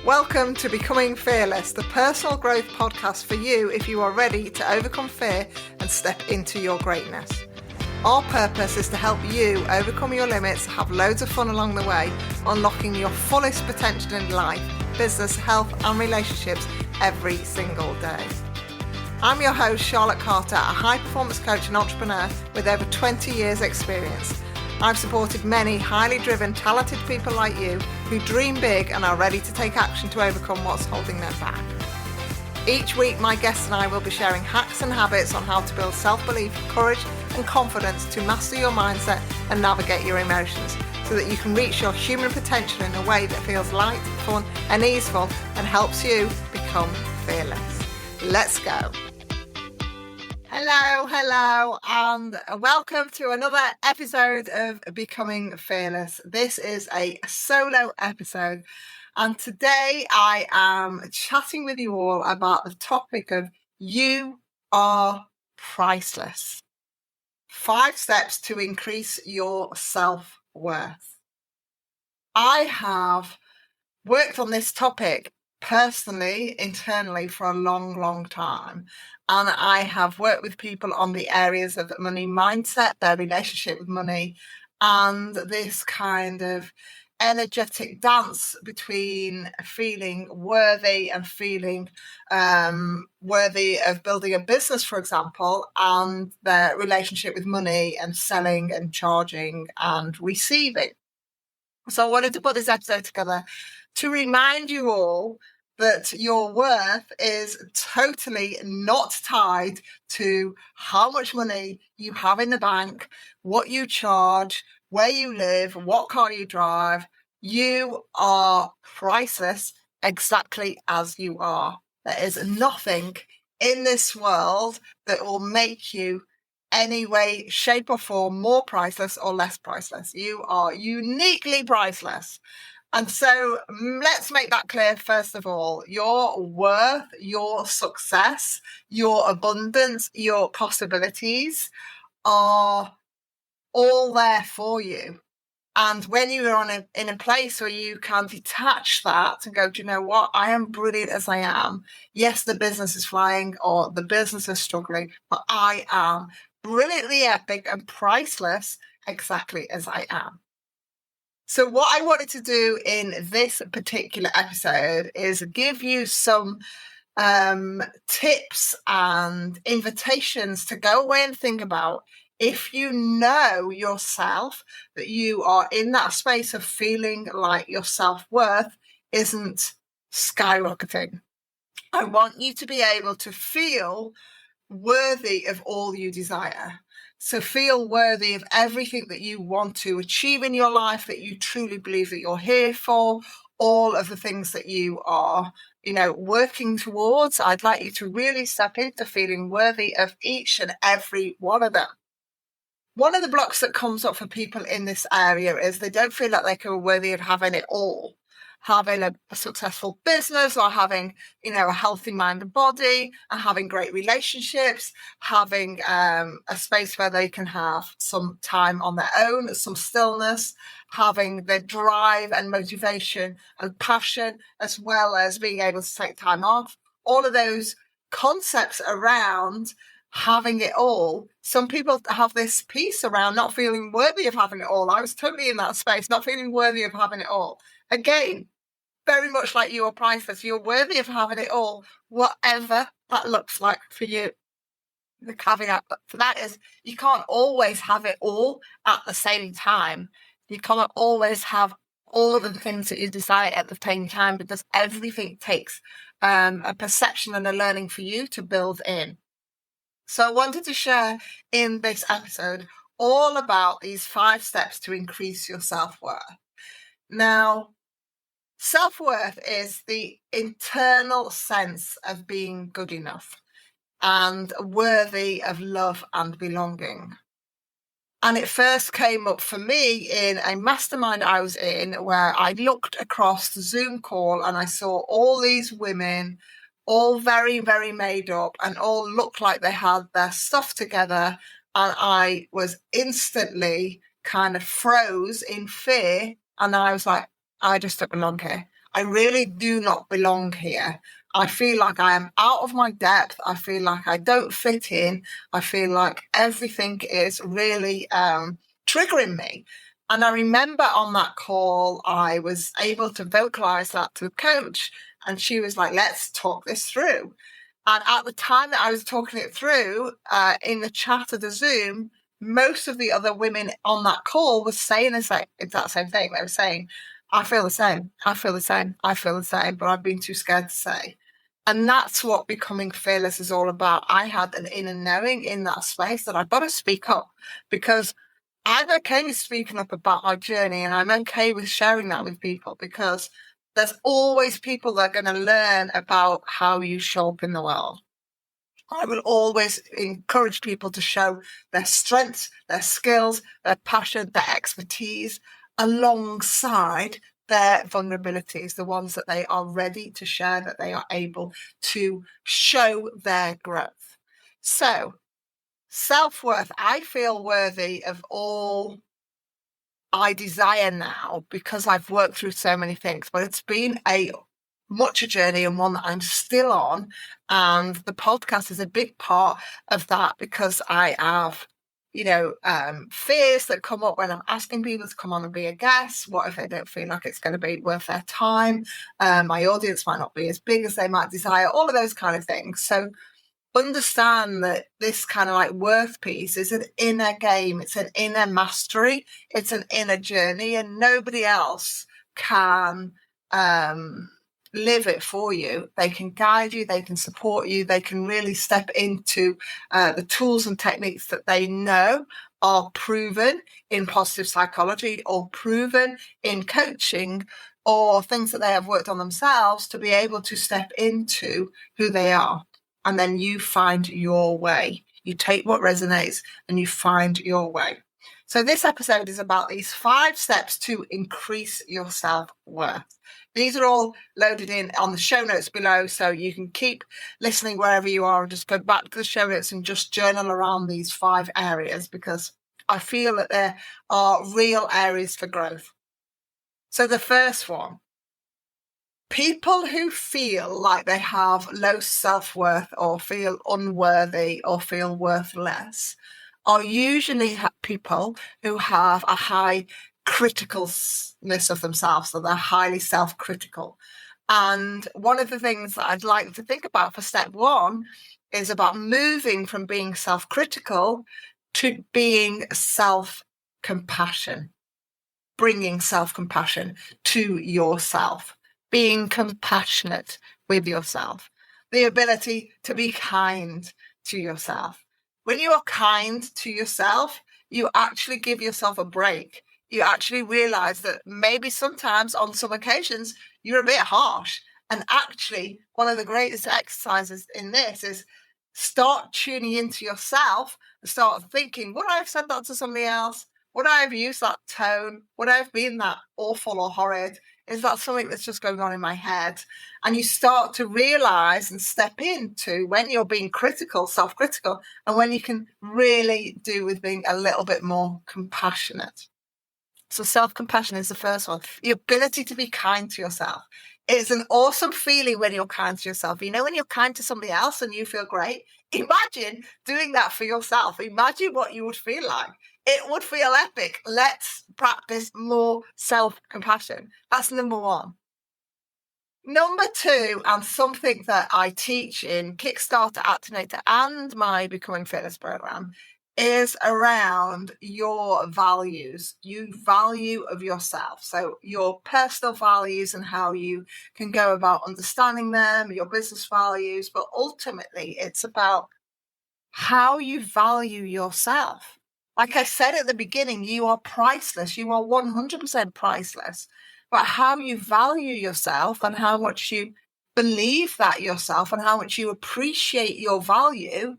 Welcome to Becoming Fearless, the personal growth podcast for you if you are ready to overcome fear and step into your greatness. Our purpose is to help you overcome your limits, have loads of fun along the way, unlocking your fullest potential in life, business, health and relationships every single day. I'm your host, Charlotte Carter, a high-performance coach and entrepreneur with over 20 years experience. I've supported many highly driven, talented people like you who dream big and are ready to take action to overcome what's holding them back. Each week, my guests and I will be sharing hacks and habits on how to build self-belief, courage and confidence to master your mindset and navigate your emotions so that you can reach your human potential in a way that feels light, fun and easeful and helps you become fearless. Let's go. Hello, and welcome to another episode of Becoming Fearless. This is a solo episode, and today I am chatting with you all about the topic of you are priceless. 5 steps to increase your self-worth. I have worked on this topic personally, internally for a long time. And I have worked with people on the areas of money mindset, their relationship with money, and this kind of energetic dance between feeling worthy and feeling worthy of building a business, for example, and their relationship with money and selling and charging and receiving. So I wanted to put this episode together to remind you all that your worth is totally not tied to how much money you have in the bank, what you charge, where you live, what car you drive. You are priceless exactly as you are. There is nothing in this world that will make you any way, shape or form more priceless or less priceless. You are uniquely priceless. And so let's make that clear, first of all. Your worth, your success, your abundance, your possibilities are all there for you. And when you are in a place where you can detach that and go, do you know what? I am brilliant as I am. Yes, the business is flying or the business is struggling, but I am brilliantly epic and priceless exactly as I am. So what I wanted to do in this particular episode is give you some tips and invitations to go away and think about if you know yourself, that you are in that space of feeling like your self-worth isn't skyrocketing. I want you to be able to feel worthy of all you desire. So feel worthy of everything that you want to achieve in your life, that you truly believe that you're here for, all of the things that you are, working towards. I'd like you to really step into feeling worthy of each and every one of them. One of the blocks that comes up for people in this area is they don't feel like they're worthy of having it all. Having a successful business or having, a healthy mind and body and having great relationships, having a space where they can have some time on their own, some stillness, having the drive and motivation and passion, as well as being able to take time off. All of those concepts around having it all. Some people have this piece around not feeling worthy of having it all. I was totally in that space, not feeling worthy of having it all. Again, very much like you are priceless. You're worthy of having it all, whatever that looks like for you. The caveat for that is you can't always have it all at the same time. You can't always have all of the things that you desire at the same time because everything takes a perception and a learning for you to build in. So I wanted to share in this episode all about these 5 steps to increase your self-worth. Now, self-worth is the internal sense of being good enough and worthy of love and belonging. And it first came up for me in a mastermind I was in where I looked across the Zoom call and I saw all these women, all very, very made up and all looked like they had their stuff together. And I was instantly kind of froze in fear. And I was like, I just don't belong here. I really do not belong here. I feel like I am out of my depth. I feel like I don't fit in. I feel like everything is really triggering me. And I remember on that call, I was able to vocalize that to the coach, and she was like, let's talk this through. And at the time that I was talking it through, in the chat of the Zoom, most of the other women on that call were saying the exact same thing. They were saying, I feel the same. I feel the same. I feel the same, but I've been too scared to say. And that's what becoming fearless is all about. I had an inner knowing in that space that I've got to speak up, because I'm okay with speaking up about my journey, and I'm okay with sharing that with people, because there's always people that are going to learn about how you show up in the world. I will always encourage people to show their strengths, their skills, their passion, their expertise, alongside their vulnerabilities, the ones that they are ready to share, that they are able to show their growth. So, self-worth, I feel worthy of all I desire now, because I've worked through so many things, but it's been much a journey, and one that I'm still on. And the podcast is a big part of that, because I have, fears that come up when I'm asking people to come on and be a guest. What if they don't feel like it's going to be worth their time? My audience might not be as big as they might desire, all of those kind of things. So understand that this kind of like worth piece is an inner game. It's an inner mastery. It's an inner journey, and nobody else can live it for you. They can guide you. They can support you. They can really step into the tools and techniques that they know are proven in positive psychology, or proven in coaching, or things that they have worked on themselves, to be able to step into who they are. And then you find your way. You take what resonates and you find your way. So this episode is about these 5 steps to increase your self-worth. These are all loaded in on the show notes below, so you can keep listening wherever you are and just go back to the show notes and just journal around these 5 areas, because I feel that there are real areas for growth. So the first one, people who feel like they have low self-worth, or feel unworthy, or feel worthless, are usually people who have a high criticalness of themselves, so they're highly self-critical. And one of the things that I'd like to think about for step 1 is about moving from being self-critical to being self-compassion, bringing self-compassion to yourself. Being compassionate with yourself, the ability to be kind to yourself. When you are kind to yourself, you actually give yourself a break. You actually realize that maybe sometimes, on some occasions, you're a bit harsh. And actually, one of the greatest exercises in this is start tuning into yourself and start thinking, would I have said that to somebody else? Would I have used that tone? Would I have been that awful or horrid? Is that something that's just going on in my head? And you start to realize and step into when you're being critical, self-critical, and when you can really do with being a little bit more compassionate. So self-compassion is the first one. The ability to be kind to yourself. It's an awesome feeling when you're kind to yourself. You know, when you're kind to somebody else and you feel great, imagine doing that for yourself. Imagine what you would feel like. It would feel epic. Let's practice more self-compassion. That's number 1. Number 2, and something that I teach in Kickstarter, Activator, and my Becoming Fearless program, is around your values, value of yourself. So your personal values and how you can go about understanding them, your business values, but ultimately it's about how you value yourself. Like I said at the beginning, you are priceless. You are 100% priceless. But how you value yourself, and how much you believe that yourself, and how much you appreciate your value,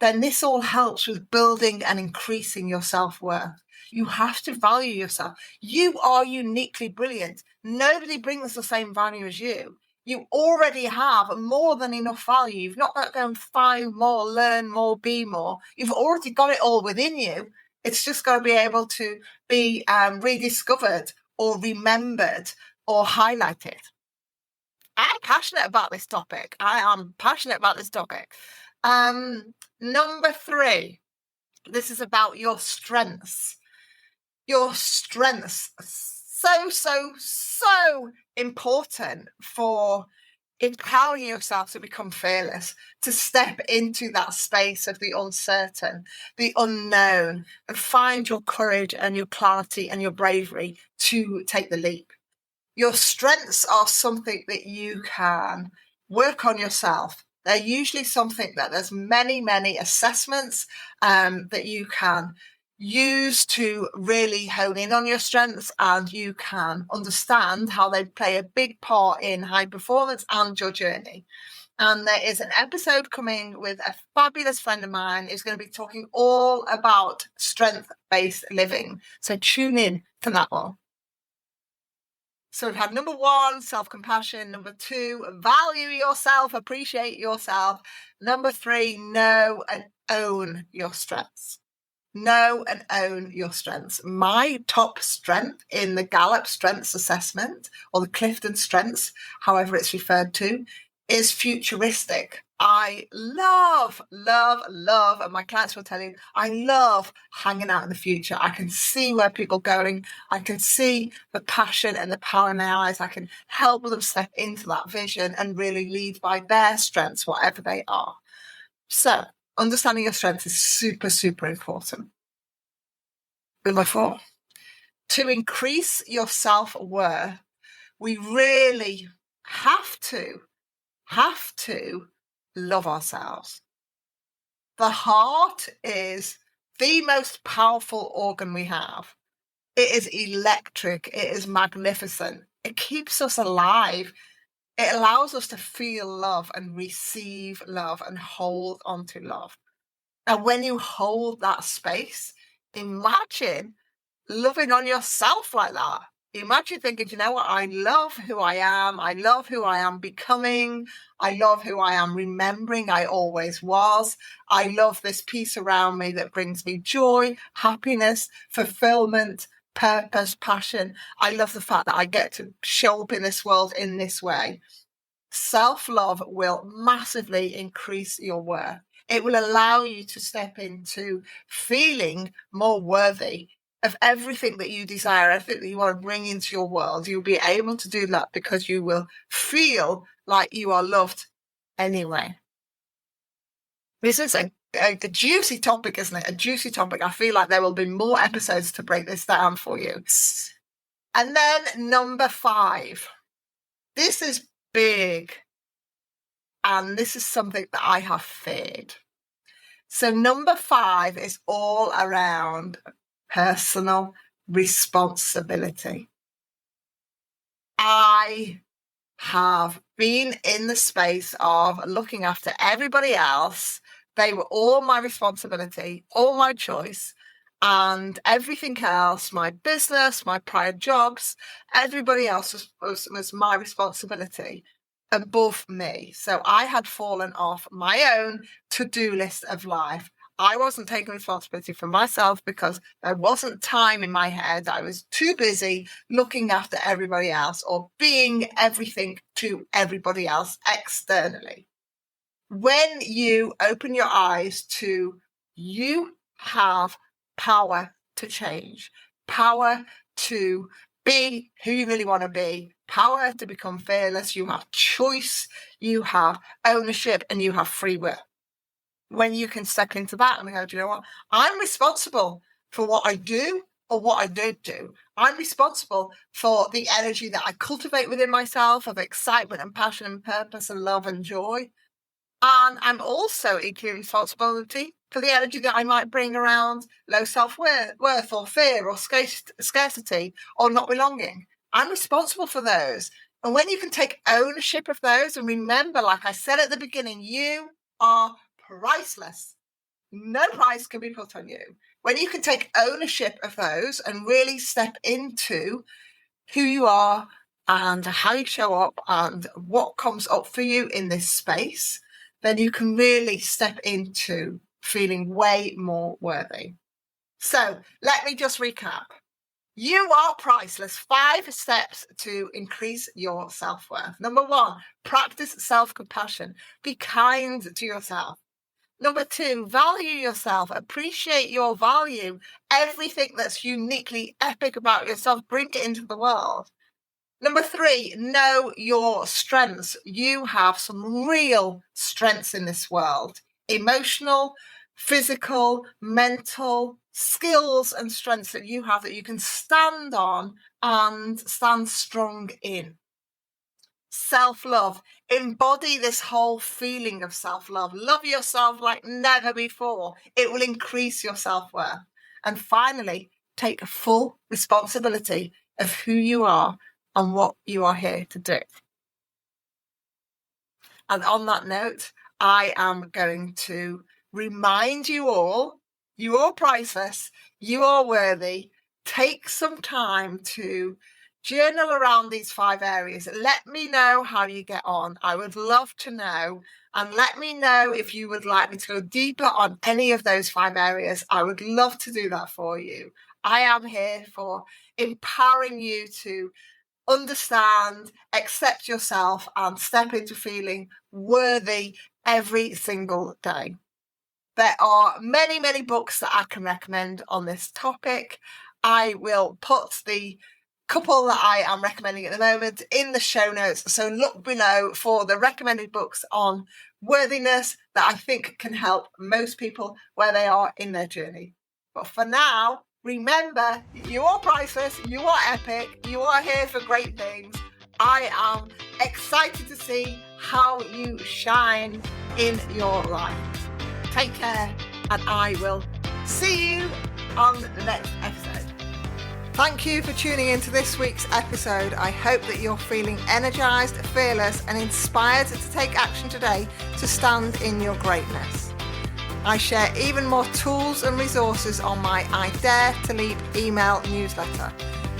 then this all helps with building and increasing your self-worth. You have to value yourself. You are uniquely brilliant. Nobody brings the same value as you. You already have more than enough value. You've not got to go and find more, learn more, be more. You've already got it all within you. It's just got to be able to be rediscovered or remembered or highlight it. I'm passionate about this topic. I am passionate about this topic. Number 3, this is about your strengths. Your strengths are so important for empowering yourself to become fearless, to step into that space of the uncertain, the unknown, and find your courage and your clarity and your bravery to take the leap. Your strengths are something that you can work on yourself. They're usually something that there's many assessments that you can use to really hone in on your strengths, and you can understand how they play a big part in high performance and your journey. And there is an episode coming with a fabulous friend of mine who's going to be talking all about strength-based living. So tune in for that one. So we've had number 1, self-compassion. Number 2, value yourself, appreciate yourself. Number 3, know and own your strengths. Know and own your strengths. My top strength in the Gallup Strengths Assessment, or the Clifton Strengths, however it's referred to, is futuristic. I love, and my clients will tell you, I love hanging out in the future. I can see where people are going. I can see the passion and the power in their eyes. I can help them step into that vision and really lead by their strengths, whatever they are. So understanding your strengths is super important. Number 4, to increase your self-worth, we really have to love ourselves. The heart is the most powerful organ we have. It is electric. It is magnificent. It keeps us alive. It allows us to feel love and receive love and hold onto love. And when you hold that space, imagine loving on yourself like that. Imagine thinking, you know what? I love who I am. I love who I am becoming. I love who I am remembering I always was. I love this piece around me that brings me joy, happiness, fulfillment, purpose, passion. I love the fact that I get to show up in this world in this way. Self-love will massively increase your worth. It will allow you to step into feeling more worthy of everything that you desire, everything that you want to bring into your world. You'll be able to do that because you will feel like you are loved anyway. This is a juicy topic, isn't it? A juicy topic. I feel like there will be more episodes to break this down for you. And then number 5. This is big. And this is something that I have feared. So number 5 is all around personal responsibility. I have been in the space of looking after everybody else. They were all my responsibility, all my choice, and everything else, my business, my prior jobs, everybody else was my responsibility above me. So I had fallen off my own to-do list of life. I wasn't taking responsibility for myself because there wasn't time in my head. I was too busy looking after everybody else or being everything to everybody else externally. When you open your eyes to you have power to change, power to be who you really want to be, power to become fearless, you have choice, you have ownership, and you have free will. When you can step into that and go, do you know what? I'm responsible for what I do or what I don't do. I'm responsible for the energy that I cultivate within myself of excitement and passion and purpose and love and joy. And I'm also equally responsible for the energy that I might bring around low self-worth or fear or scarcity or not belonging. I'm responsible for those. And when you can take ownership of those and remember, like I said at the beginning, you are priceless. No price can be put on you. When you can take ownership of those and really step into who you are and how you show up and what comes up for you in this space, then you can really step into feeling way more worthy. So let me just recap. You are priceless. 5 steps to increase your self-worth. Number 1, practice self-compassion. Be kind to yourself. Number 2, value yourself. Appreciate your value. Everything that's uniquely epic about yourself, bring it into the world. Number 3, know your strengths. You have some real strengths in this world. Emotional, physical, mental, skills and strengths that you have that you can stand on and stand strong in. Self-love. Embody this whole feeling of self-love. Love yourself like never before. It will increase your self-worth. And finally, take full responsibility of who you are and what you are here to do. And on that note, I am going to remind you all, you are priceless, you are worthy. Take some time to journal around these 5 areas. Let me know how you get on. I would love to know. And let me know if you would like me to go deeper on any of those 5 areas. I would love to do that for you. I am here for empowering you to understand, accept yourself, and step into feeling worthy every single day. There are many, many books that I can recommend on this topic. I will put the couple that I am recommending at the moment in the show notes. So look below for the recommended books on worthiness that I think can help most people where they are in their journey. But for now, remember, you are priceless, you are epic, you are here for great things. I am excited to see how you shine in your life. Take care, and I will see you on the next episode. Thank you for tuning into this week's episode. I hope that you're feeling energized, fearless, and inspired to take action today to stand in your greatness. I share even more tools and resources on my I Dare to Leap email newsletter.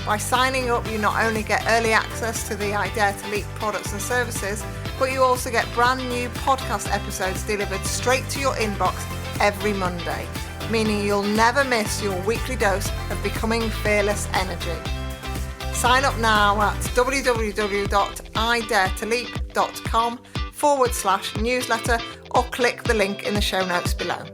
By signing up, you not only get early access to the I Dare to Leap products and services, but you also get brand new podcast episodes delivered straight to your inbox every Monday, meaning you'll never miss your weekly dose of becoming fearless energy. Sign up now at www.idaretoleap.com/newsletter or click the link in the show notes below.